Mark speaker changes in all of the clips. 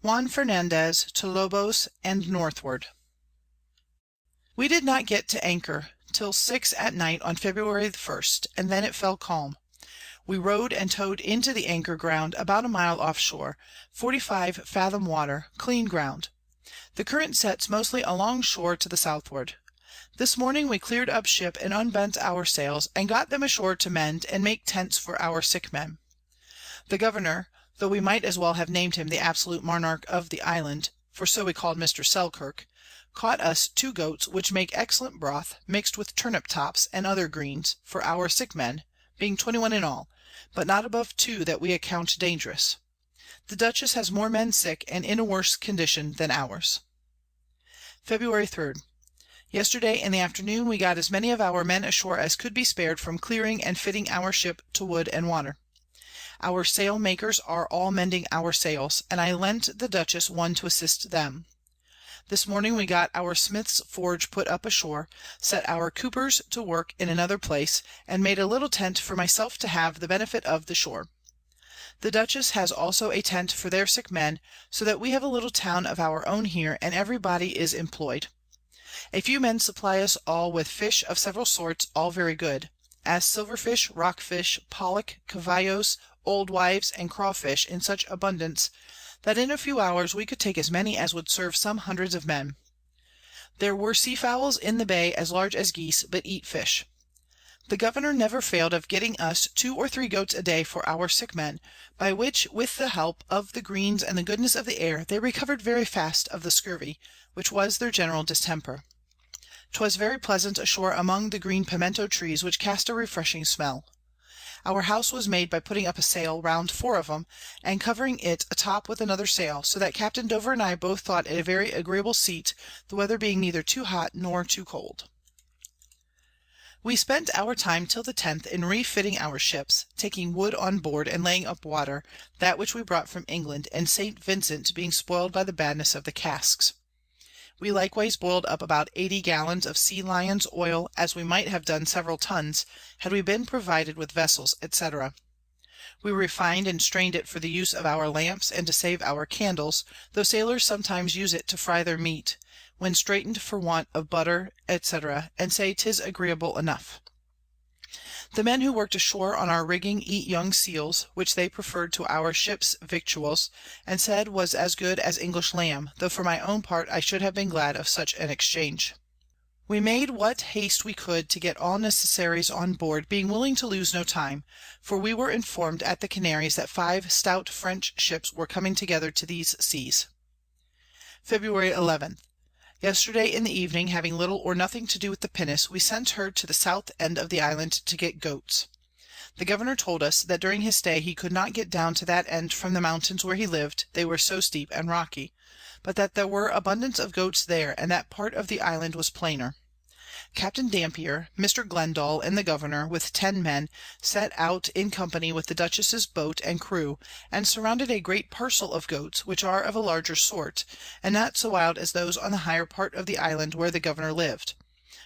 Speaker 1: Juan Fernandez to Lobos and Northward. We did not get to anchor till 6 at night on February 1st, and then it fell calm. We rowed and towed into the anchor ground about a mile offshore, 45 fathom water, clean ground. The current sets mostly along shore to the southward. This morning we cleared up ship and unbent our sails, and got them ashore to mend and make tents for our sick men. The governor, though we might as well have named him the absolute monarch of the island, for so we called Mr. Selkirk, caught us 2 goats which make excellent broth, mixed with turnip tops and other greens, for our sick men, being 21 in all, but not above 2 that we account dangerous. The Dutchess has more men sick and in a worse condition than ours. February 3rd. Yesterday in the afternoon we got as many of our men ashore as could be spared from clearing and fitting our ship to wood and water. Our sail makers are all mending our sails, and I lent the Dutchess one to assist them. This morning we got our smith's forge put up ashore, set our coopers to work in another place, and made a little tent for myself to have the benefit of the shore. The Dutchess has also a tent for their sick men, so that we have a little town of our own here, and everybody is employed. A few men supply us all with fish of several sorts, all very good, as silverfish, rockfish, pollock, cavallos, old wives, and crawfish in such abundance, that in a few hours we could take as many as would serve some hundreds of men. There were sea fowls in the bay as large as geese, but eat fish. The governor never failed of getting us 2 or 3 goats a day for our sick men, by which, with the help of the greens and the goodness of the air, they recovered very fast of the scurvy, which was their general distemper. 'Twas very pleasant ashore among the green pimento trees, which cast a refreshing smell. Our house was made by putting up a sail round 4 of 'em, and covering it atop with another sail, so that Captain Dover and I both thought it a very agreeable seat, the weather being neither too hot nor too cold. We spent our time till the 10th in refitting our ships, taking wood on board and laying up water, that which we brought from England, and St. Vincent being spoiled by the badness of the casks. We likewise boiled up about 80 gallons of sea lion's oil, as we might have done several tons, had we been provided with vessels, &c. We refined and strained it for the use of our lamps and to save our candles, though sailors sometimes use it to fry their meat, when straitened for want of butter, &c., and say 'tis agreeable enough. The men who worked ashore on our rigging eat young seals, which they preferred to our ship's victuals, and said was as good as English lamb, though for my own part I should have been glad of such an exchange. We made what haste we could to get all necessaries on board, being willing to lose no time, for we were informed at the Canaries that 5 stout French ships were coming together to these seas. February 11th. Yesterday in the evening, having little or nothing to do with the pinnace, we sent her to the south end of the island to get goats. The governor told us that during his stay he could not get down to that end from the mountains where he lived, they were so steep and rocky, but that there were abundance of goats there, and that part of the island was plainer. Captain Dampier, Mr. Glendall, and the governor, with 10 men, set out in company with the Dutchess's boat and crew, and surrounded a great parcel of goats, which are of a larger sort, and not so wild as those on the higher part of the island where the governor lived.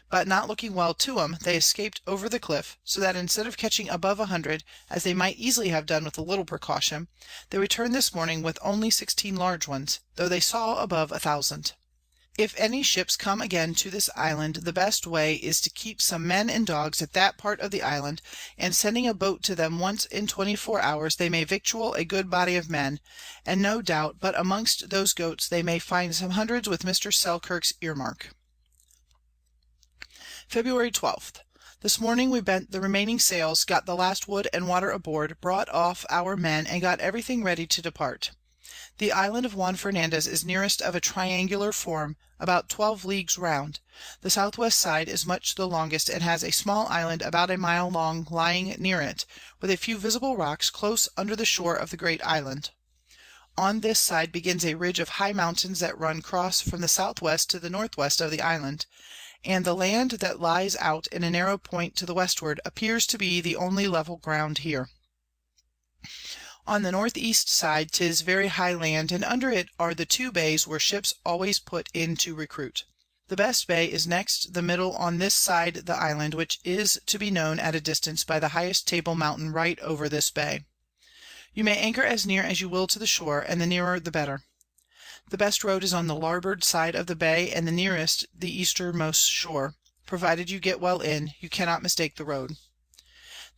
Speaker 1: But not looking well to 'em, they escaped over the cliff, so that instead of catching above 100, as they might easily have done with a little precaution, they returned this morning with only 16 large ones, though they saw above 1,000. If any ships come again to this island, the best way is to keep some men and dogs at that part of the island, and sending a boat to them once in 24 hours, they may victual a good body of men, and no doubt but amongst those goats they may find some hundreds with Mr. Selkirk's earmark. February 12th. This morning we bent the remaining sails, got the last wood and water aboard, brought off our men, and got everything ready to depart. The island of Juan Fernandez is nearest of a triangular form, about 12 leagues round. The southwest side is much the longest, and has a small island about a mile long lying near it, with a few visible rocks close under the shore of the great island. On this side begins a ridge of high mountains that run cross from the southwest to the northwest of the island, and the land that lies out in a narrow point to the westward appears to be the only level ground here. On the northeast side 'tis very high land, and under it are the 2 bays where ships always put in to recruit. The best bay is next the middle on this side the island, which is to be known at a distance by the highest Table Mountain right over this bay. You may anchor as near as you will to the shore, and the nearer the better. The best road is on the larboard side of the bay and the nearest the easternmost shore. Provided you get well in, you cannot mistake the road.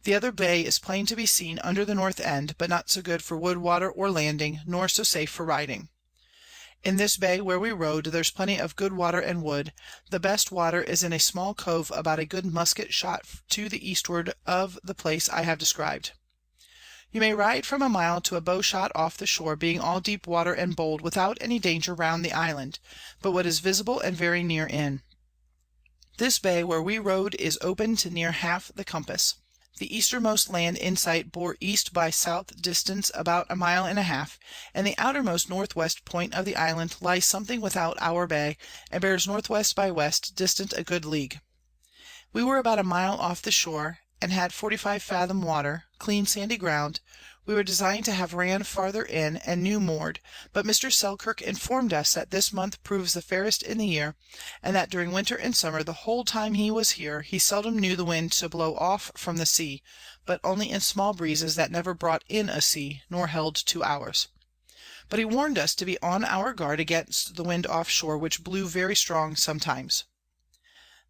Speaker 1: The other bay is plain to be seen under the north end, but not so good for wood water or landing, nor so safe for riding. In this bay where we rode, there's plenty of good water and wood. The best water is in a small cove about a good musket shot to the eastward of the place I have described. You may ride from a mile to a bow shot off the shore, being all deep water and bold, without any danger round the island, but what is visible and very near in. This bay where we rode is open to near half the compass. The easternmost land in sight bore east by south distance about a mile and a half, and the outermost northwest point of the island lies something without our bay, and bears northwest by west distant a good league. We were about a mile off the shore, and had 45 fathom water, clean sandy ground. We were designed to have ran farther in, and new moored, but Mr. Selkirk informed us that this month proves the fairest in the year, and that during winter and summer, the whole time he was here, he seldom knew the wind to blow off from the sea, but only in small breezes that never brought in a sea, nor held 2 hours. But he warned us to be on our guard against the wind off shore, which blew very strong sometimes.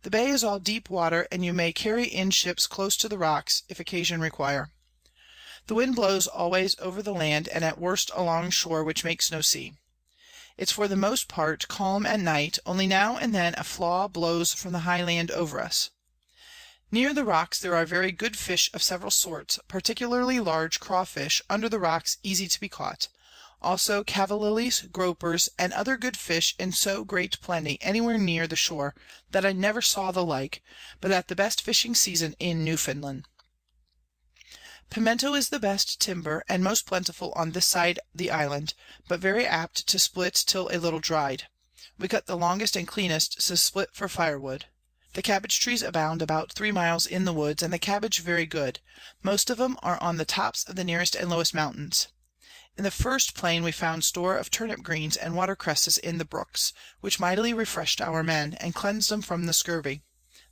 Speaker 1: The bay is all deep water, and you may carry in ships close to the rocks, if occasion require. The wind blows always over the land, and at worst along shore, which makes no sea. It's for the most part calm at night, only now and then a flaw blows from the high land over us. Near the rocks there are very good fish of several sorts, particularly large crawfish under the rocks easy to be caught. Also cavallilies, gropers, and other good fish in so great plenty anywhere near the shore that I never saw the like, but at the best fishing season in Newfoundland. Pimento is the best timber, and most plentiful on this side the island, but very apt to split till a little dried. We cut the longest and cleanest to split for firewood. The cabbage trees abound about 3 miles in the woods, and the cabbage very good. Most of them are on the tops of the nearest and lowest mountains. In the first plain we found store of turnip greens and watercresses in the brooks, which mightily refreshed our men, and cleansed them from the scurvy.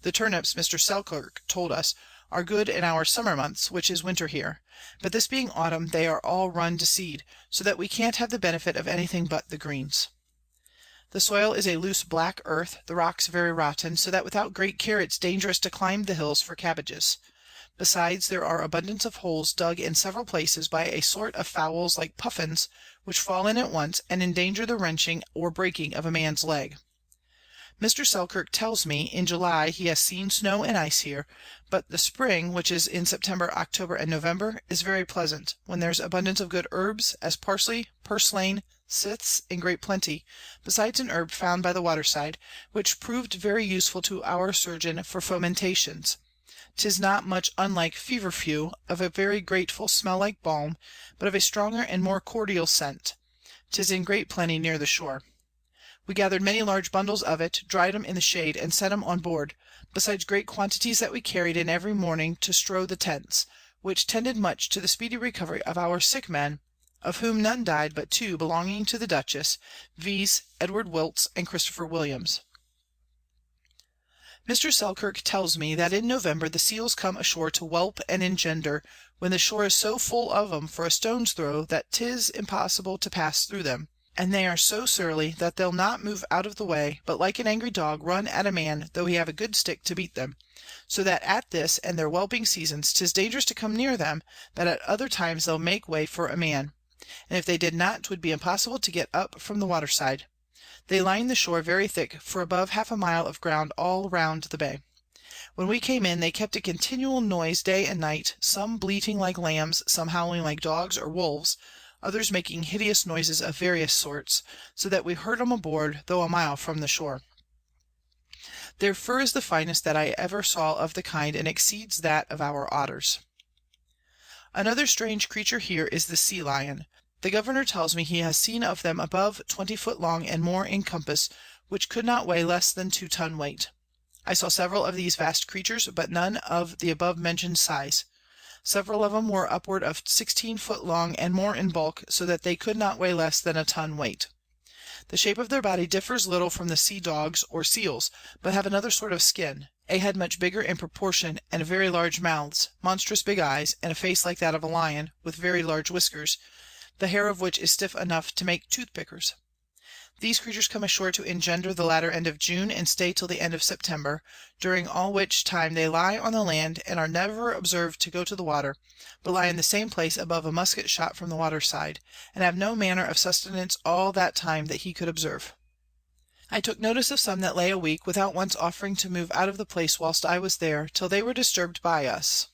Speaker 1: The turnips, Mr. Selkirk told us, are good in our summer months, which is winter here, but this being autumn they are all run to seed, so that we can't have the benefit of anything but the greens. The soil is a loose black earth, the rocks very rotten, so that without great care it's dangerous to climb the hills for cabbages. Besides, there are abundance of holes dug in several places by a sort of fowls like puffins, which fall in at once and endanger the wrenching or breaking of a man's leg. Mr. Selkirk tells me in July he has seen snow and ice here, but the spring, which is in September, October, and November, is very pleasant, when there's abundance of good herbs, as parsley, purslane, siths in great plenty, besides an herb found by the waterside, which proved very useful to our surgeon for fomentations. 'Tis not much unlike feverfew, of a very grateful smell like balm, but of a stronger and more cordial scent. 'Tis in great plenty near the shore. We gathered many large bundles of it, dried 'em in the shade, and set 'em on board, besides great quantities that we carried in every morning to strow the tents, which tended much to the speedy recovery of our sick men, of whom none died but 2 belonging to the Duchess, viz. Edward Wilts and Christopher Williams. Mr. Selkirk tells me that in November the seals come ashore to whelp and engender, when the shore is so full of 'em for a stone's throw that 'tis impossible to pass through them, and they are so surly that they'll not move out of the way, but like an angry dog run at a man though he have a good stick to beat them, so that at this and their whelping seasons 'tis dangerous to come near them, but at other times they'll make way for a man, and if they did not 'twould be impossible to get up from the water side. They line the shore very thick for above half a mile of ground all round the bay. When we came in they kept a continual noise day and night, some bleating like lambs, some howling like dogs or wolves, others making hideous noises of various sorts, so that we heard 'em aboard, though a mile from the shore. Their fur is the finest that I ever saw of the kind, and exceeds that of our otters. Another strange creature here is the sea lion. The governor tells me he has seen of them above 20 foot long and more in compass, which could not weigh less than 2 ton weight. I saw several of these vast creatures, but none of the above mentioned size. Several of them were upward of 16 foot long and more in bulk, so that they could not weigh less than a ton weight. The shape of their body differs little from the sea dogs or seals, but have another sort of skin, a head much bigger in proportion, and very large mouths, monstrous big eyes, and a face like that of a lion, with very large whiskers, the hair of which is stiff enough to make toothpickers. These creatures come ashore to engender the latter end of June and stay till the end of September, during all which time they lie on the land and are never observed to go to the water, but lie in the same place above a musket shot from the water side, and have no manner of sustenance all that time that he could observe. I took notice of some that lay a week, without once offering to move out of the place whilst I was there, till they were disturbed by us.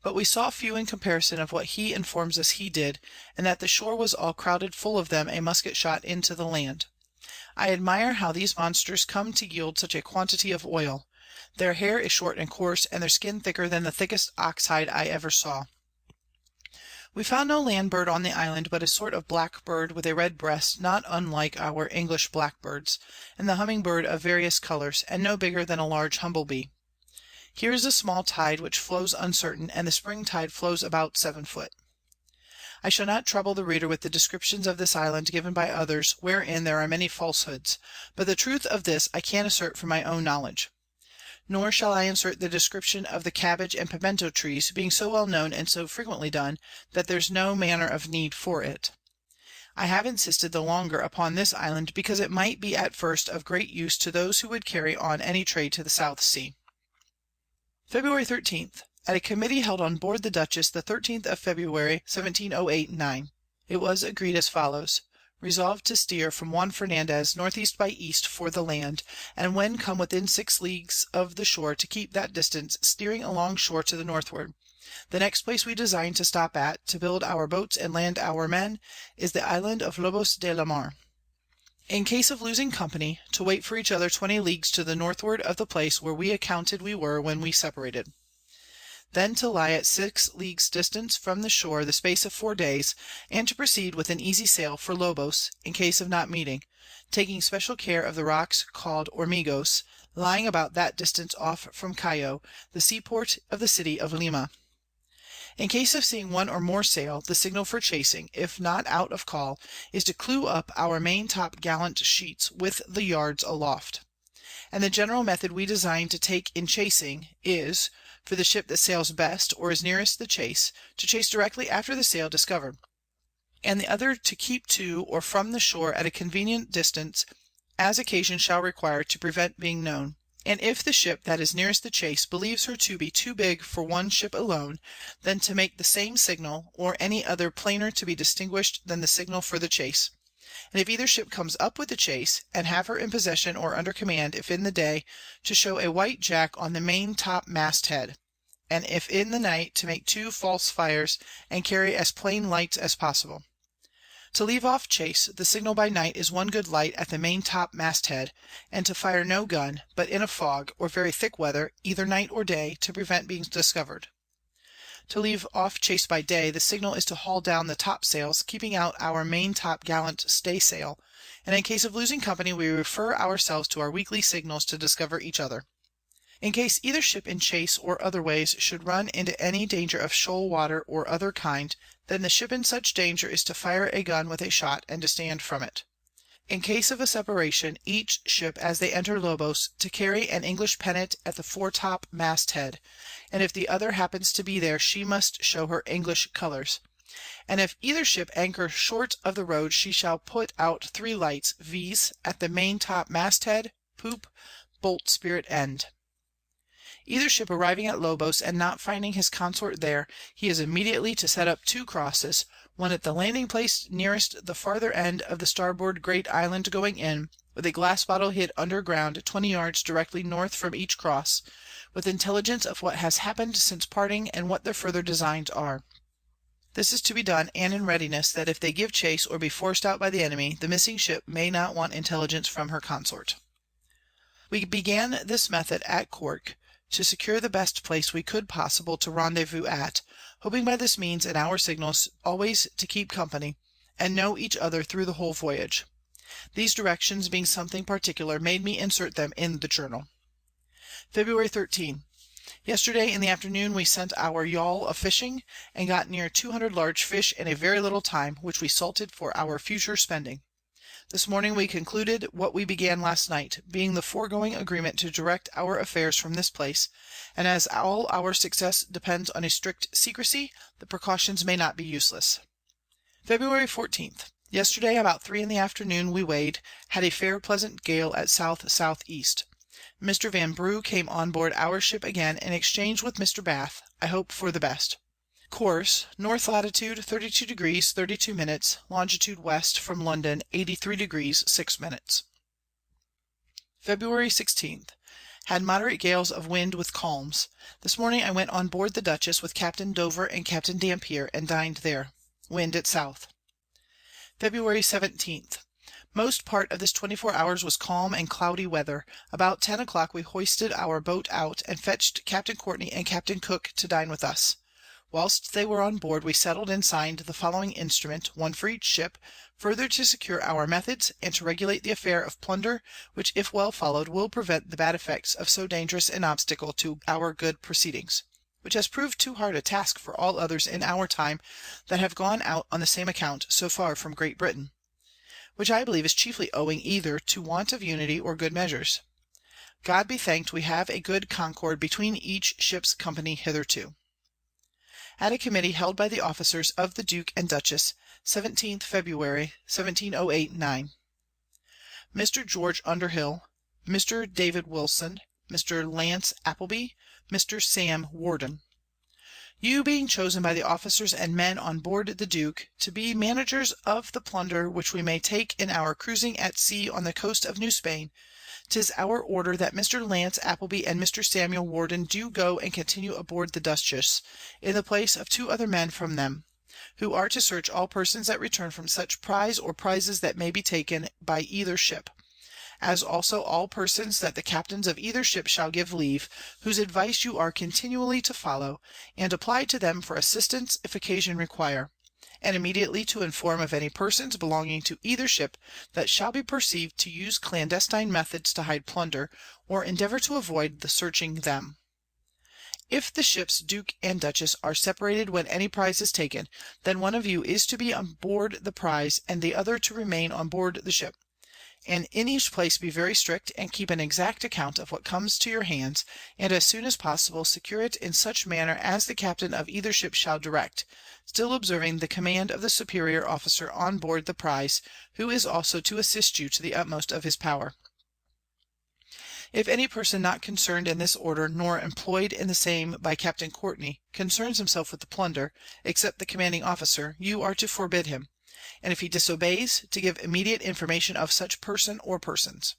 Speaker 1: But we saw few in comparison of what he informs us he did, and that the shore was all crowded full of them a musket shot into the land. I admire how these monsters come to yield such a quantity of oil. Their hair is short and coarse, and their skin thicker than the thickest ox hide I ever saw. We found no land bird on the island, but a sort of black bird with a red breast, not unlike our English blackbirds, and the humming bird of various colours, and no bigger than a large humble-bee. Here is a small tide, which flows uncertain, and the spring tide flows about 7 foot. I shall not trouble the reader with the descriptions of this island given by others, wherein there are many falsehoods, but the truth of this I can assert from my own knowledge. Nor shall I insert the description of the cabbage and pimento trees, being so well known and so frequently done, that there's no manner of need for it. I have insisted the longer upon this island, because it might be at first of great use to those who would carry on any trade to the South Sea. February 13th. At a committee held on board the Dutchess the 13th of February, 1708-9. It was agreed as follows: resolved to steer from Juan Fernandez northeast by east for the land, and when come within 6 leagues of the shore to keep that distance, steering along shore to the northward. The next place we design to stop at, to build our boats and land our men, is the island of Lobos de la Mar. In case of losing company, to wait for each other 20 leagues to the northward of the place where we accounted we were when we separated. Then to lie at 6 leagues distance from the shore the space of 4 days, and to proceed with an easy sail for Lobos, in case of not meeting, taking special care of the rocks called Hormigos, lying about that distance off from Cayo, the seaport of the city of Lima. In case of seeing one or more sail, the signal for chasing, if not out of call, is to clew up our main top gallant sheets with the yards aloft. And the general method we design to take in chasing is, for the ship that sails best or is nearest the chase, to chase directly after the sail discovered, and the other to keep to or from the shore at a convenient distance, as occasion shall require, to prevent being known. And if the ship that is nearest the chase believes her to be too big for one ship alone, then to make the same signal, or any other plainer to be distinguished than the signal for the chase. And if either ship comes up with the chase, and have her in possession or under command, if in the day, to show a white jack on the main top mast head, and if in the night, to make 2 false fires, and carry as plain lights as possible. To leave off chase, the signal by night is 1 good light at the main top mast head, and to fire no gun, but in a fog, or very thick weather, either night or day, to prevent being discovered. To leave off chase by day, the signal is to haul down the topsails, keeping out our main top gallant staysail, and in case of losing company we refer ourselves to our weekly signals to discover each other. In case either ship in chase or otherways should run into any danger of shoal water or other kind, then the ship in such danger is to fire a gun with a shot, and to stand from it. In case of a separation, each ship as they enter Lobos to carry an English pennant at the foretop mast head, and if the other happens to be there she must show her English colours. And if either ship anchor short of the road, she shall put out 3 lights, viz. at the main top mast head, poop, bolt spirit end. Either ship arriving at Lobos and not finding his consort there, he is immediately to set up 2 crosses, one at the landing place nearest the farther end of the starboard great island going in, with a glass bottle hid under ground 20 yards directly north from each cross, with intelligence of what has happened since parting and what their further designs are. This is to be done and in readiness, that if they give chase or be forced out by the enemy, the missing ship may not want intelligence from her consort. We began this method at Cork, to secure the best place we could possible to rendezvous at, hoping by this means and our signals always to keep company, and know each other through the whole voyage. These directions being something particular, made me insert them in the journal. February 13. Yesterday in the afternoon we sent our yawl a fishing, and got near 200 large fish in a very little time, which we salted for our future spending. This morning we concluded what we began last night, being the foregoing agreement to direct our affairs from this place, and as all our success depends on a strict secrecy, the precautions may not be useless. February 14th. Yesterday about 3 in the afternoon we weighed, had a fair pleasant gale at south-southeast. Mr. Vanbrugh came on board our ship again and exchanged with Mr. Bath, I hope for the best. Course, North latitude 32° 32', longitude west from London 83° 6'. February 16th. Had moderate gales of wind with calms. This morning I went on board the Dutchess with Captain Dover and Captain Dampier and dined there. Wind at south. February 17th. Most part of this 24 hours was calm and cloudy weather. About 10 o'clock we hoisted our boat out, and fetched Captain Courtney and Captain Cook to dine with us. Whilst they were on board, we settled and signed the following instrument, one for each ship, further to secure our methods, and to regulate the affair of plunder, which if well followed will prevent the bad effects of so dangerous an obstacle to our good proceedings, which has proved too hard a task for all others in our time that have gone out on the same account so far from Great Britain, which I believe is chiefly owing either to want of unity or good measures. God be thanked we have a good concord between each ship's company hitherto. At a committee held by the officers of the Duke and Duchess, 17th February, 1708-9. Mr. George Underhill, Mr. David Wilson, Mr. Lance Appleby, Mr. Sam Worden. You being chosen by the officers and men on board the Duke to be managers of the plunder which we may take in our cruising at sea on the coast of New Spain, 'tis our order that Mr. Lance Appleby and Mr. Samuel Worden do go and continue aboard the Dutchess, in the place of 2 other men from them, who are to search all persons that return from such prize or prizes that may be taken by either ship, as also all persons that the captains of either ship shall give leave, whose advice you are continually to follow, and apply to them for assistance if occasion require, and immediately to inform of any persons belonging to either ship that shall be perceived to use clandestine methods to hide plunder, or endeavour to avoid the searching them. If the ships Duke and Duchess are separated when any prize is taken, then one of you is to be on board the prize and the other to remain on board the ship, and in each place be very strict and keep an exact account of what comes to your hands, and as soon as possible secure it in such manner as the captain of either ship shall direct, still observing the command of the superior officer on board the prize, who is also to assist you to the utmost of his power. If any person not concerned in this order, nor employed in the same by Captain Courtney, concerns himself with the plunder, except the commanding officer, you are to forbid him, and if he disobeys, to give immediate information of such person or persons.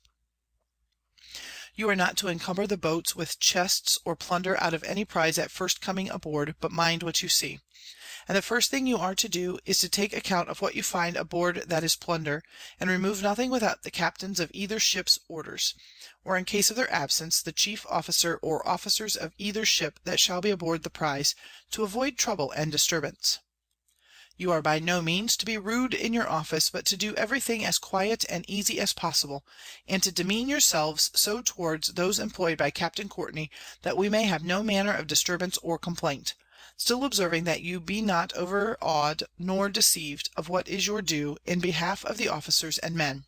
Speaker 1: You are not to encumber the boats with chests or plunder out of any prize at first coming aboard, but mind what you see. And the first thing you are to do is to take account of what you find aboard that is plunder, and remove nothing without the captains of either ship's orders, or in case of their absence, the chief officer or officers of either ship that shall be aboard the prize, to avoid trouble and disturbance. You are by no means to be rude in your office, but to do everything as quiet and easy as possible, and to demean yourselves so towards those employed by Captain Courtney that we may have no manner of disturbance or complaint, still observing that you be not overawed nor deceived of what is your due in behalf of the officers and men.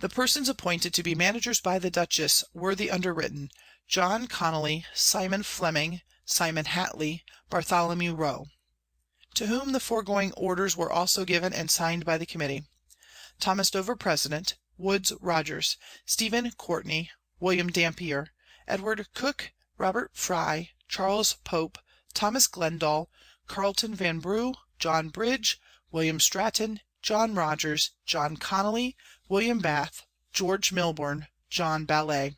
Speaker 1: The persons appointed to be managers by the Dutchess were the underwritten, John Connolly, Simon Fleming, Simon Hatley, Bartholomew Rowe, to whom the foregoing orders were also given and signed by the committee. Thomas Dover President, Woods Rogers, Stephen Courtney, William Dampier, Edward Cook, Robert Fry, Charles Pope, Thomas Glendall, Carleton Vanbrugh, John Bridge, William Stratton, John Rogers, John Connolly, William Bath, George Milburn, John Ballet.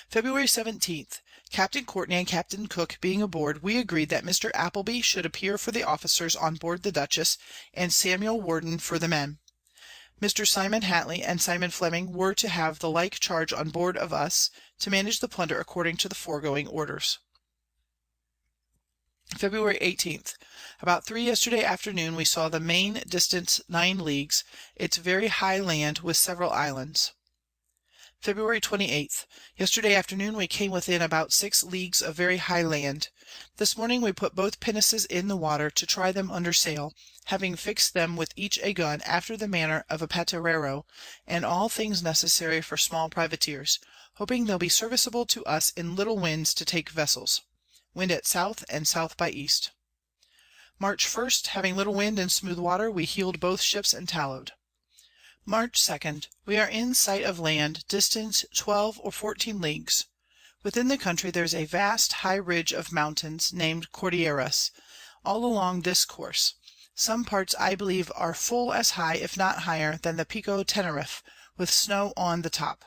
Speaker 1: February 17th. Captain Courtney and Captain Cook being aboard, we agreed that Mr. Appleby should appear for the officers on board the Dutchess, and Samuel Worden for the men. Mr. Simon Hatley and Simon Fleming were to have the like charge on board of us, to manage the plunder according to the foregoing orders. February 18th. About 3 yesterday afternoon we saw the main distance 9 leagues, it's very high land with several islands. February 28th. Yesterday afternoon we came within about 6 leagues of very high land. This morning we put both pinnaces in the water to try them under sail, having fixed them with each a gun after the manner of a paterero, and all things necessary for small privateers, hoping they'll be serviceable to us in little winds to take vessels. Wind at south and south by east. March 1st, having little wind and smooth water, we heeled both ships and tallowed. March 2nd, we are in sight of land, distant 12 or 14 leagues. Within the country there's a vast high ridge of mountains, named Cordilleras, all along this course. Some parts I believe are full as high, if not higher, than the Pico Tenerife, with snow on the top.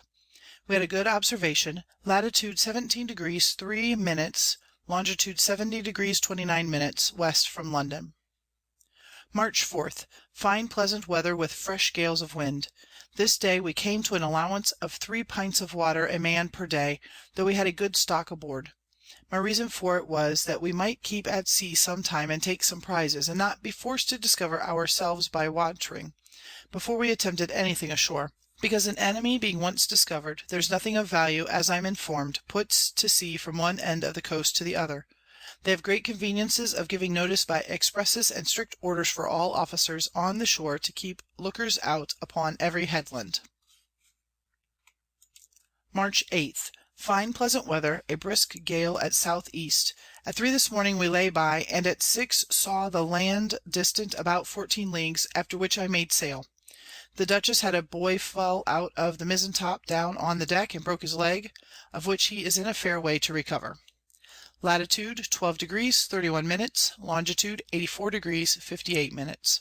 Speaker 1: We had a good observation, latitude 17 degrees 3 minutes, longitude 70 degrees 29 minutes west from London. March 4th, fine pleasant weather with fresh gales of wind. This day we came to an allowance of 3 pints of water a man per day, though we had a good stock aboard. My reason for it was, that we might keep at sea some time and take some prizes, and not be forced to discover ourselves by watering, before we attempted anything ashore. Because an enemy being once discovered, there's nothing of value, as I'm informed, puts to sea from one end of the coast to the other. They have great conveniences of giving notice by expresses and strict orders for all officers on the shore to keep lookers out upon every headland. March 8th. Fine pleasant weather, a brisk gale at southeast. At 3 this morning we lay by, and at 6 saw the land distant about 14 leagues, after which I made sail. The Dutchess had a boy fell out of the mizzen top down on the deck and broke his leg, of which he is in a fair way to recover. Latitude 12 degrees 31 minutes, longitude 84 degrees 58 minutes.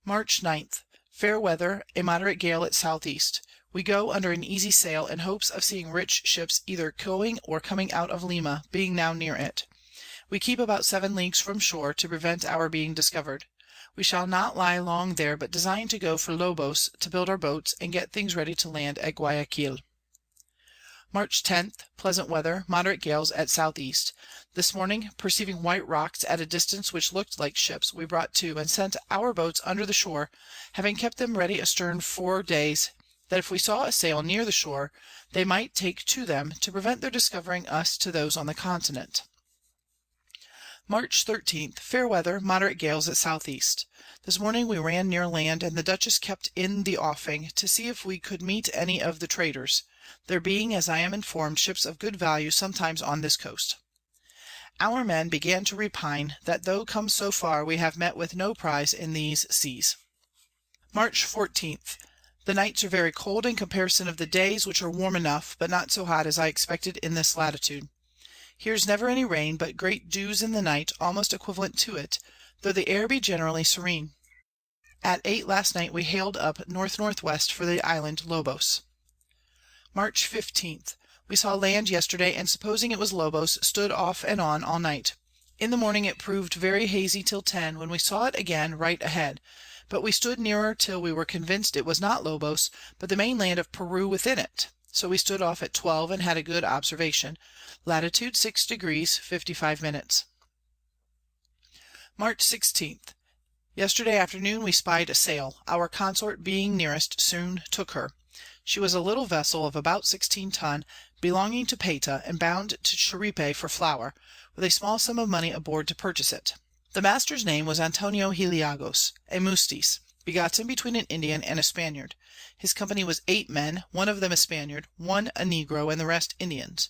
Speaker 1: March 9th. Fair weather, a moderate gale at southeast. We go under an easy sail, in hopes of seeing rich ships either going or coming out of Lima, being now near it. We keep about 7 leagues from shore, to prevent our being discovered. We shall not lie long there, but design to go for Lobos to build our boats, and get things ready to land at Guayaquil. March 10th, pleasant weather, moderate gales at southeast. This morning, perceiving white rocks at a distance which looked like ships, we brought to, and sent our boats under the shore, having kept them ready astern 4 days, that if we saw a sail near the shore, they might take to them, to prevent their discovering us to those on the continent. March 13th, fair weather, moderate gales at southeast. This morning we ran near land, and the Dutchess kept in the offing, to see if we could meet any of the traders, there being, as I am informed, ships of good value sometimes on this coast. Our men began to repine, that though come so far, we have met with no prize in these seas. March 14th. The nights are very cold in comparison of the days, which are warm enough, but not so hot as I expected in this latitude. Here's never any rain, but great dews in the night, almost equivalent to it, though the air be generally serene. At 8 last night we hailed up north-northwest for the island Lobos. March 15th. We saw land yesterday, and supposing it was Lobos, stood off and on all night. In the morning it proved very hazy till 10, when we saw it again right ahead, but we stood nearer till we were convinced it was not Lobos, but the main land of Peru within it. So we stood off at 12 and had a good observation, latitude 6 degrees 55 minutes. March 16th. Yesterday afternoon we spied a sail, our consort being nearest soon took her. She was a little vessel of about 16 ton, belonging to Payta, and bound to Chiripe for flour, with a small sum of money aboard to purchase it. The master's name was Antonio Heliagos, a Mustis, begotten between an Indian and a Spaniard. His company was 8 men, one of them a Spaniard, one a negro, and the rest Indians.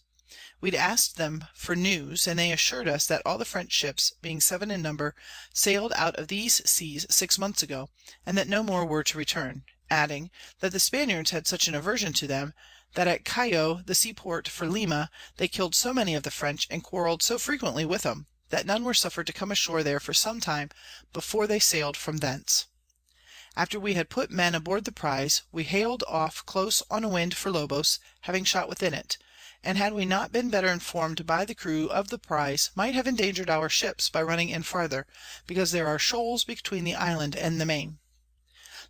Speaker 1: We'd asked them for news, and they assured us that all the French ships, being 7 in number, sailed out of these seas 6 months ago, and that no more were to return, adding, that the Spaniards had such an aversion to them, that at Callao, the seaport for Lima, they killed so many of the French, and quarrelled so frequently with them, that none were suffered to come ashore there for some time before they sailed from thence. After we had put men aboard the prize, we hailed off close on a wind for Lobos, having shot within it, and had we not been better informed by the crew of the prize, might have endangered our ships by running in farther, because there are shoals between the island and the main.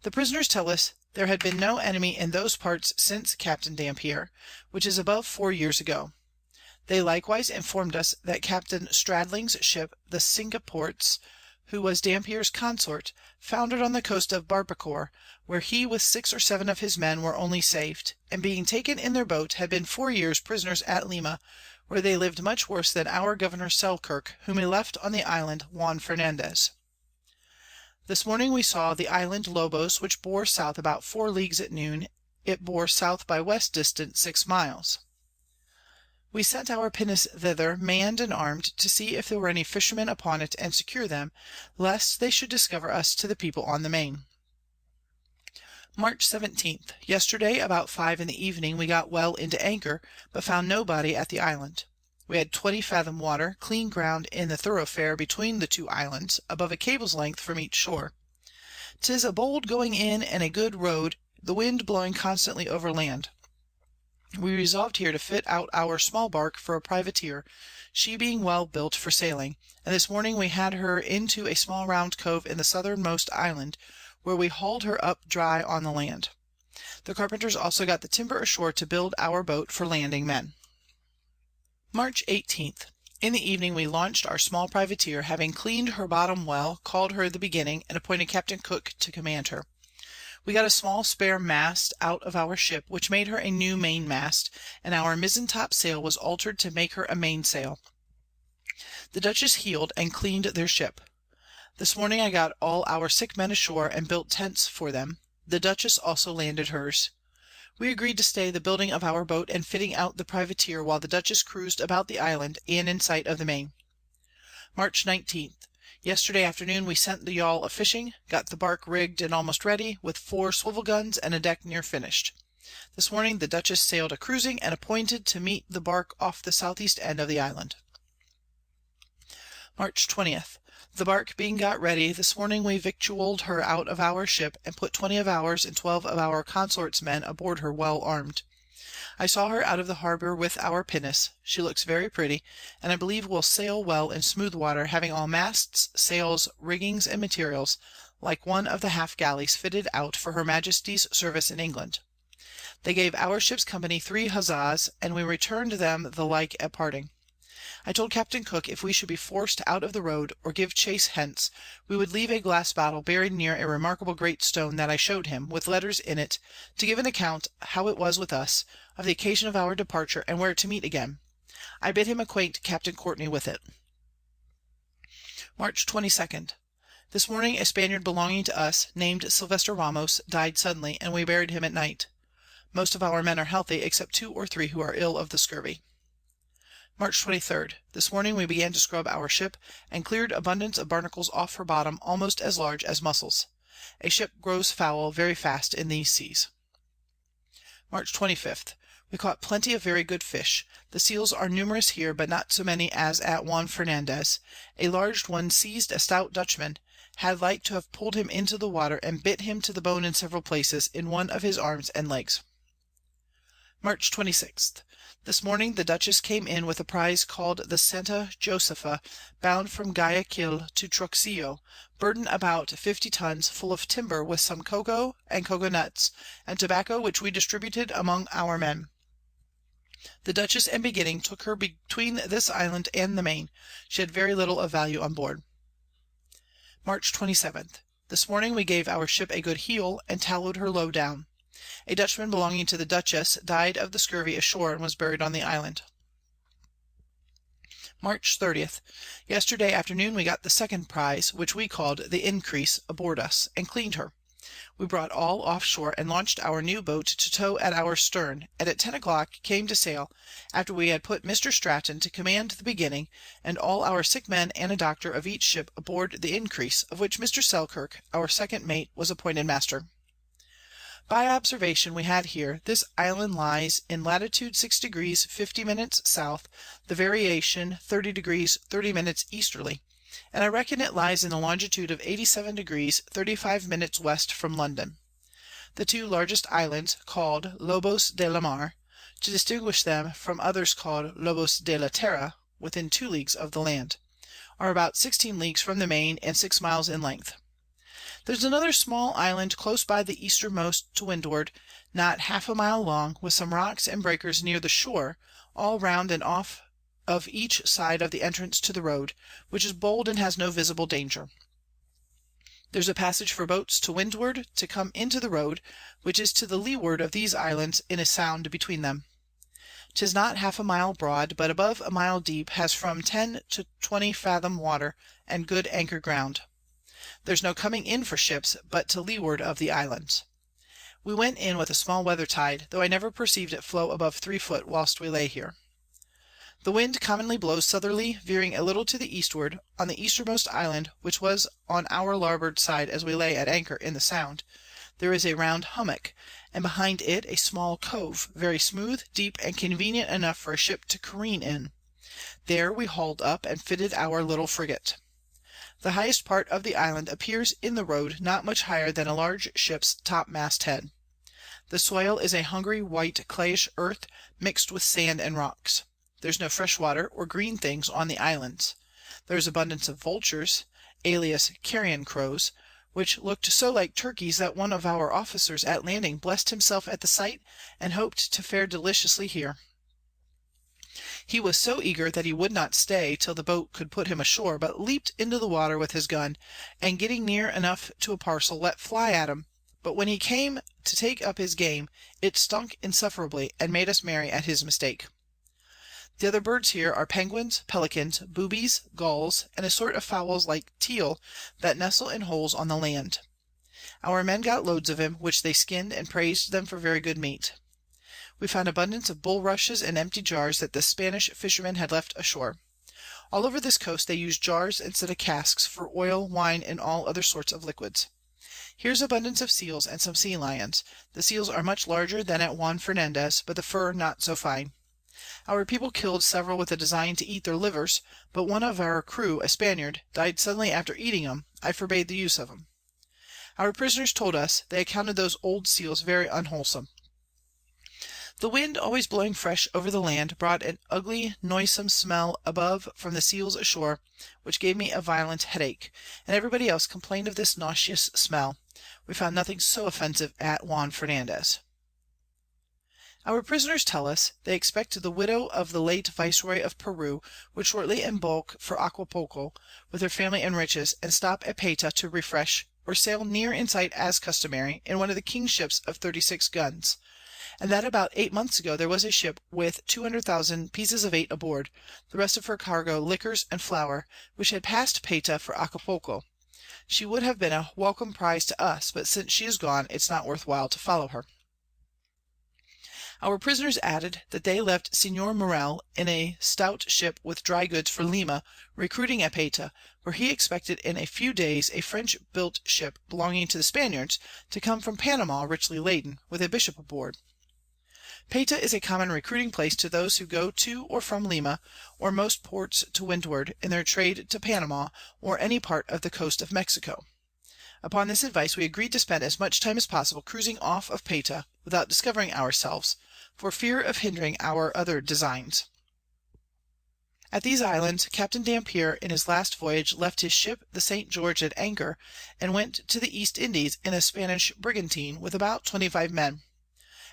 Speaker 1: The prisoners tell us there had been no enemy in those parts since Captain Dampier, which is above 4 years ago. They likewise informed us that Captain Stradling's ship, the Cinque Ports, who was Dampier's consort, foundered on the coast of Barbacore, where he with 6 or 7 of his men were only saved, and being taken in their boat had been 4 years prisoners at Lima, where they lived much worse than our Governor Selkirk, whom he left on the island Juan Fernandez. This morning we saw the island Lobos, which bore south about 4 leagues at noon. It bore south by west distant 6 miles. We sent our pinnace thither, manned and armed, to see if there were any fishermen upon it and secure them, lest they should discover us to the people on the main. March 17. Yesterday about 5 in the evening we got well into anchor, but found nobody at the Island. We had 20 fathom water, clean ground in the thoroughfare between the two Islands, above a cable's length from each shore. 'Tis a bold going in and a good road, the wind blowing constantly over land. We resolved here to fit out our small bark for a privateer, she being well built for sailing, and this morning we had her into a small round cove in the southernmost island, where we hauled her up dry on the land. The carpenters also got the timber ashore to build our boat for landing men. March 18. In the evening we launched our small privateer, having cleaned her bottom well, called her the Beginning, and appointed Captain Cook to command her. We got a small spare mast out of our ship, which made her a new mainmast, and our mizzen-top sail was altered to make her a mainsail. The Dutchess heeled and cleaned their ship. This morning I got all our sick men ashore and built tents for them. The Dutchess also landed hers. We agreed to stay the building of our boat and fitting out the privateer while the Dutchess cruised about the island and in sight of the main. March 19. Yesterday afternoon we sent the yawl a-fishing, got the bark rigged and almost ready, with 4 swivel guns and a deck near finished. This morning the Dutchess sailed a-cruising and appointed to meet the bark off the southeast end of the island. March 20. The bark being got ready, this morning we victualled her out of our ship, and put 20 of ours and 12 of our consort's men aboard her well armed. I saw her out of the harbour with our pinnace, she looks very pretty, and I believe will sail well in smooth water, having all masts, sails, riggings, and materials, like one of the half galleys fitted out for her Majesty's service in England. They gave our ship's company 3 huzzas, and we returned them the like at parting. I told Captain Cook if we should be forced out of the road, or give chase hence, we would leave a glass bottle buried near a remarkable great stone that I showed him, with letters in it, to give an account how it was with us, of the occasion of our departure, and where to meet again. I bid him acquaint Captain Courtney with it. March 22. This morning a Spaniard belonging to us, named Sylvester Ramos, died suddenly, and we buried him at night. Most of our men are healthy, except 2 or 3 who are ill of the scurvy. March 23. This morning we began to scrub our ship, and cleared abundance of barnacles off her bottom almost as large as mussels. A ship grows foul very fast in these seas. March 25. We caught plenty of very good fish. The seals are numerous here, but not so many as at Juan Fernandez. A large one seized a stout Dutchman, had like to have pulled him into the water, and bit him to the bone in several places, in one of his arms and legs. March 26. This morning the Dutchess came in with a prize called the Santa Josepha, bound from Guayaquil to Truxillo, burden about 50 tons, full of timber, with some cocoa and cocoa nuts, and tobacco, which we distributed among our men. The Dutchess and Beginning took her between this island and the main. She had very little of value on board. March 27. This morning we gave our ship a good heel, and tallowed her low down. A Dutchman belonging to the Dutchess died of the scurvy ashore, and was buried on the island. March 30. Yesterday afternoon we got the second prize, which we called the Increase, aboard us, and cleaned her. We brought all off shore, and launched our new boat to tow at our stern, and at 10 o'clock came to sail, after we had put Mr. Stratton to command the Beginning, and all our sick men and a doctor of each ship aboard the Increase, of which Mr. Selkirk, our second mate, was appointed master. By observation we had here, this island lies in latitude 6 degrees 50 minutes south, the variation 30 degrees 30 minutes easterly, and I reckon it lies in the longitude of 87 degrees 35 minutes west from London. The 2 largest islands, called Lobos de la Mar, to distinguish them from others called Lobos de la Terra, within 2 leagues of the land, are about 16 leagues from the main, and 6 miles in length. There's another small island close by the eastermost to windward, not half a mile long, with some rocks and breakers near the shore, all round and off of each side of the entrance to the road, which is bold and has no visible danger. There's a passage for boats to windward to come into the road, which is to the leeward of these islands in a sound between them. 'Tis not half a mile broad, but above a mile deep, has from 10 to 20 fathom water, and good anchor ground. There's no coming in for ships but to leeward of the islands. We went in with a small weather tide, though I never perceived it flow above 3 foot whilst we lay here. The wind commonly blows southerly, veering a little to the eastward. On the easternmost island, which was on our larboard side as we lay at anchor in the Sound, there is a round hummock, and behind it a small cove, very smooth, deep, and convenient enough for a ship to careen in. There we hauled up and fitted our little frigate. The highest part of the island appears in the road not much higher than a large ship's topmast head. The soil is a hungry white clayish earth mixed with sand and rocks. There's no fresh water or green things on the islands. There's abundance of vultures, alias carrion crows, which looked so like turkeys that one of our officers at landing blessed himself at the sight and hoped to fare deliciously here. He was so eager that he would not stay till the boat could put him ashore, but leaped into the water with his gun, and getting near enough to a parcel, let fly at him. But when he came to take up his game, it stunk insufferably, and made us merry at his mistake. The other birds here are penguins, pelicans, boobies, gulls, and a sort of fowls like teal that nestle in holes on the land. Our men got loads of him, which they skinned and praised them for very good meat. We found abundance of bulrushes and empty jars that the Spanish fishermen had left ashore. All over this coast they use jars instead of casks for oil, wine, and all other sorts of liquids. Here's abundance of seals and some sea lions. The seals are much larger than at Juan Fernandez, but the fur not so fine. Our people killed several with a design to eat their livers, but one of our crew, a Spaniard, died suddenly after eating 'em. I forbade the use of 'em. Our prisoners told us they accounted those old seals very unwholesome. The wind, always blowing fresh over the land, brought an ugly, noisome smell above from the seals ashore, which gave me a violent headache, and everybody else complained of this nauseous smell. We found nothing so offensive at Juan Fernandez. Our prisoners tell us they expect the widow of the late Viceroy of Peru would shortly embark for Acapulco with her family and riches, and stop at Payta to refresh, or sail near in sight as customary, in one of the king's ships of 36 guns, and that about 8 months ago there was a ship with 200,000 pieces of 8 aboard, the rest of her cargo liquors and flour, which had passed Payta for Acapulco. She would have been a welcome prize to us, but since she is gone, it's not worth while to follow her. Our prisoners added that they left Señor Morel in a stout ship with dry goods for Lima, recruiting at Payta, where he expected in a few days a French-built ship belonging to the Spaniards to come from Panama richly laden, with a bishop aboard. Payta is a common recruiting place to those who go to or from Lima, or most ports to windward, in their trade to Panama, or any part of the coast of Mexico. Upon this advice we agreed to spend as much time as possible cruising off of Payta, without discovering ourselves, for fear of hindering our other designs. At these islands, Captain Dampier in his last voyage left his ship the St. George at anchor, and went to the East Indies in a Spanish brigantine with about 25 men.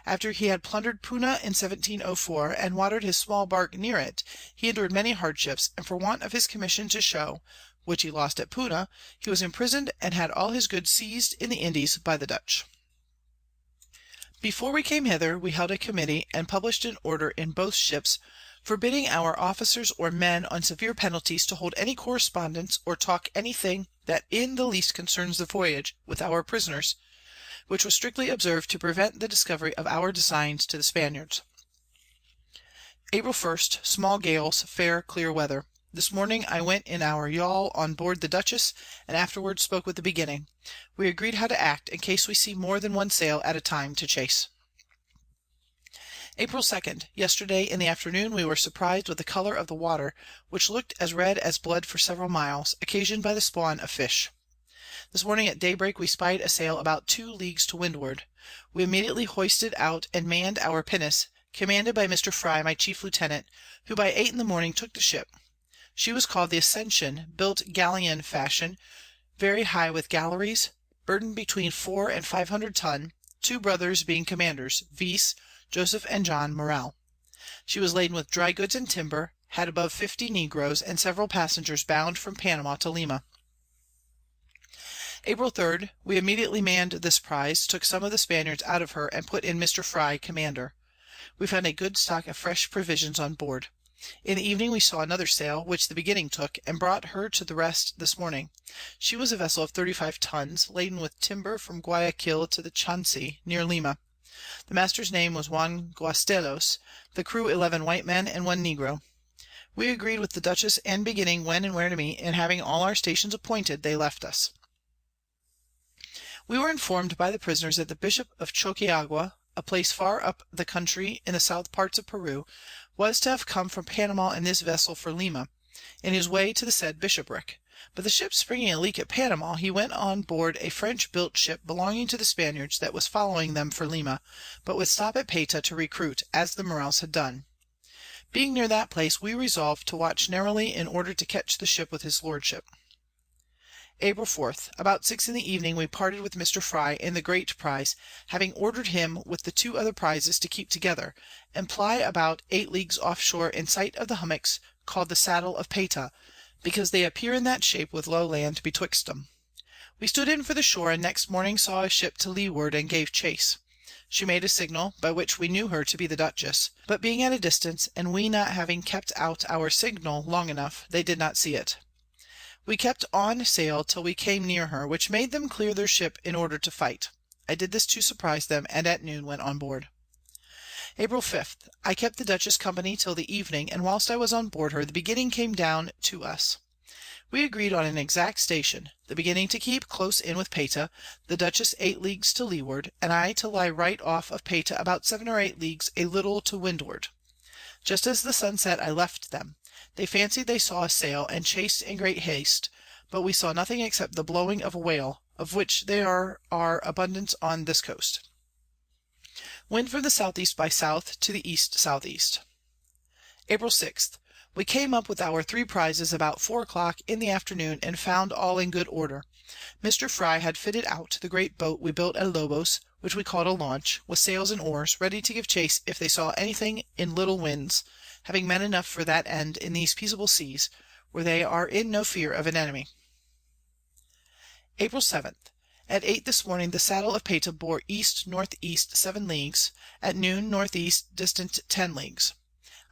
Speaker 1: After he had plundered Puna in 1704, and watered his small bark near it, he endured many hardships, and for want of his commission to show, which he lost at Puna, he was imprisoned and had all his goods seized in the Indies by the Dutch. Before we came hither, we held a committee, and published an order in both ships, forbidding our officers or men on severe penalties to hold any correspondence or talk anything that in the least concerns the voyage with our prisoners, which was strictly observed to prevent the discovery of our designs to the Spaniards. April 1st, small gales, fair clear weather. This morning I went in our yawl on board the Dutchess, and afterwards spoke with the beginning. We agreed how to act in case we see more than one sail at a time to chase. April 2nd, yesterday in the afternoon we were surprised with the colour of the water, which looked as red as blood for several miles, occasioned by the spawn of fish. This morning at daybreak we spied a sail about 2 leagues to windward. We immediately hoisted out and manned our pinnace, commanded by Mr. Fry, my chief lieutenant, who by 8 in the morning took the ship. She was called the Ascension, built galleon fashion, very high with galleries, burdened between 400 and 500 ton, 2 brothers being commanders, viz. Joseph and John Morel. She was laden with dry goods and timber, had above 50 negroes, and several passengers bound from Panama to Lima. April 3rd, we immediately manned this prize, took some of the Spaniards out of her, and put in Mr. Fry commander. We found a good stock of fresh provisions on board. In the evening we saw another sail, which the beginning took, and brought her to the rest this morning. She was a vessel of 35 tons, laden with timber from Guayaquil to the Chansey, near Lima. The master's name was Juan Guastelos, the crew 11 white men and 1 negro. We agreed with the Dutchess and beginning when and where to meet, and having all our stations appointed, they left us. We were inform'd by the Prisoners that the Bishop of Chokeaqua, a place far up the Country in the South Parts of Peru, was to have come from Panama in this Vessel for Lima, in his way to the said Bishoprick; but the ship springing a leak at Panama, he went on board a French built ship belonging to the Spaniards that was following them for Lima, but would stop at Payta to recruit, as the Morels had done. Being near that place, we resolved to watch narrowly in order to catch the ship with his lordship. April 4. About 6 in the evening we parted with Mr. Frye in the great prize, having ordered him with the 2 other prizes to keep together, and ply about 8 leagues off shore in sight of the hummocks called the Saddle of Payta, because they appear in that shape with low land betwixt 'em. We stood in for the shore, and next morning saw a ship to leeward, and gave chase. She made a signal, by which we knew her to be the Dutchess, but being at a distance, and we not having kept out our signal long enough, they did not see it. We kept on sail till we came near her, which made them clear their ship in order to fight. I did this to surprise them, and at noon went on board. April 5. I kept the Dutchess company till the evening, and whilst I was on board her, the beginning came down to us. We agreed on an exact station, the beginning to keep close in with Payta, the Dutchess 8 leagues to leeward, and I to lie right off of Payta about 7 or 8 leagues a little to windward. Just as the sun set I left them. They fancied they saw a sail, and chased in great haste, but we saw nothing except the blowing of a whale, of which there are abundance on this coast. Wind from the S.E. by S. to the E.S.E. April 6. We came up with our 3 prizes about 4 o'clock in the afternoon, and found all in good order. Mr. Frye had fitted out the great boat we built at Lobos, which we called a launch, with sails and oars, ready to give chase if they saw anything in little winds, having men enough for that end in these peaceable seas, where they are in no fear of an enemy. April 7. At 8 this morning the Saddle of Payta bore ENE 7 leagues, at noon NE distant 10 leagues.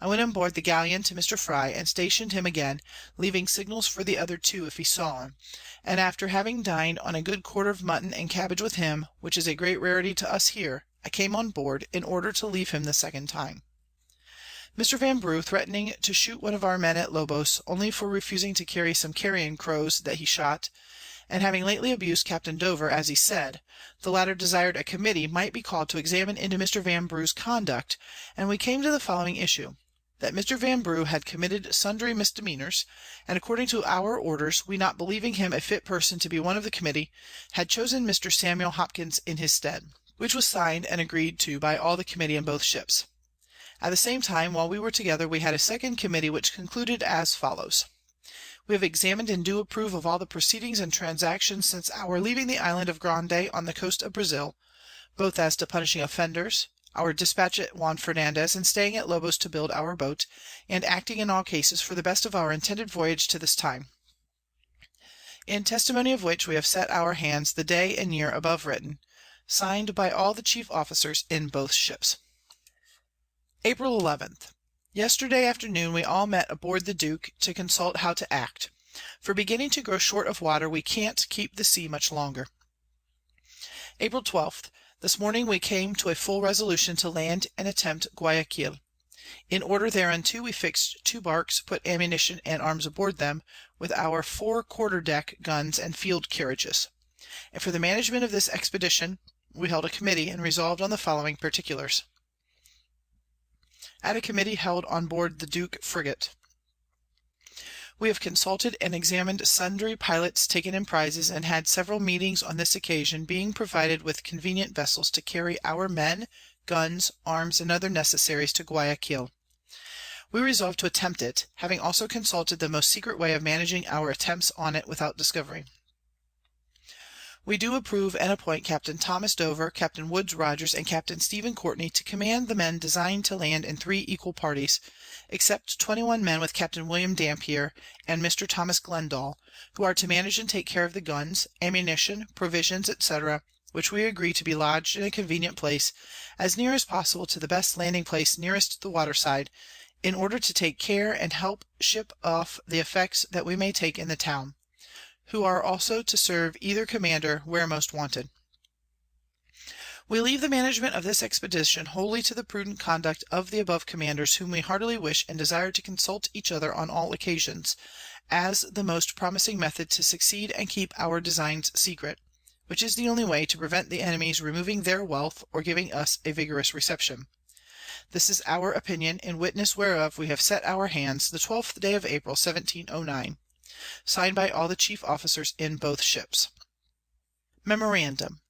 Speaker 1: I went on board the galleon to Mr. Frye, and stationed him again, leaving signals for the other 2 if he saw him, and after having dined on a good quarter of mutton and cabbage with him, which is a great rarity to us here, I came on board, in order to leave him the second time. Mr. Vanbrugh threatening to shoot one of our men at Lobos, only for refusing to carry some carrion crows that he shot, and having lately abused Captain Dover, as he said, the latter desired a committee might be called to examine into Mr. Vanbrugh's conduct, and we came to the following issue: that Mr. Vanbrugh had committed sundry misdemeanours, and according to our orders, we not believing him a fit person to be one of the committee, had chosen Mr. Samuel Hopkins in his stead, which was signed and agreed to by all the committee in both ships. At the same time, while we were together, we had a second committee, which concluded as follows: We have examined and do approve of all the proceedings and transactions since our leaving the island of Grande on the coast of Brazil, both as to punishing offenders, our dispatch at Juan Fernandez, and staying at Lobos to build our boat, and acting in all cases for the best of our intended voyage to this time. In testimony of which we have set our hands the day and year above written, signed by all the chief officers in both ships. April 11. Yesterday afternoon we all met aboard the Duke to consult how to act, for beginning to grow short of water, we can't keep the sea much longer. April 12. This morning we came to a full resolution to land and attempt Guayaquil. In order thereunto we fixed 2 barks, put ammunition and arms aboard them, with our 4 quarter-deck guns and field carriages. And for the management of this expedition, we held a committee, and resolved on the following particulars. At a committee held on board the Duke frigate. We have consulted and examined sundry pilots taken in prizes, and had several meetings on this occasion, being provided with convenient vessels to carry our men, guns, arms, and other necessaries to Guayaquil. We resolved to attempt it, having also consulted the most secret way of managing our attempts on it without discovery. We do approve and appoint Captain Thomas Dover, Captain Woodes Rogers, and Captain Stephen Courtney to command the men designed to land in 3 equal parties, except 21 men with Captain William Dampier and Mr. Thomas Glendall, who are to manage and take care of the guns, ammunition, provisions, etc., which we agree to be lodged in a convenient place, as near as possible to the best landing place nearest the waterside, in order to take care and help ship off the effects that we may take in the town, who are also to serve either commander where most wanted. We leave the management of this expedition wholly to the prudent conduct of the above commanders, whom we heartily wish and desire to consult each other on all occasions, as the most promising method to succeed and keep our designs secret, which is the only way to prevent the enemies removing their wealth or giving us a vigorous reception. This is our opinion, in witness whereof we have set our hands the 12th day of April, 1709. Signed by all the chief officers in both ships. Memorandum.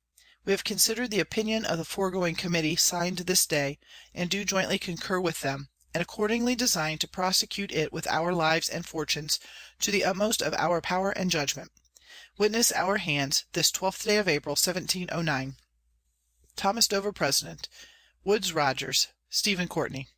Speaker 1: We have considered the opinion of the foregoing committee signed this day, and do jointly concur with them, and accordingly design to prosecute it with our lives and fortunes to the utmost of our power and judgment. Witness our hands this 12th day of April, 1709. Thomas Dover, President. Woodes Rogers, Stephen Courtney.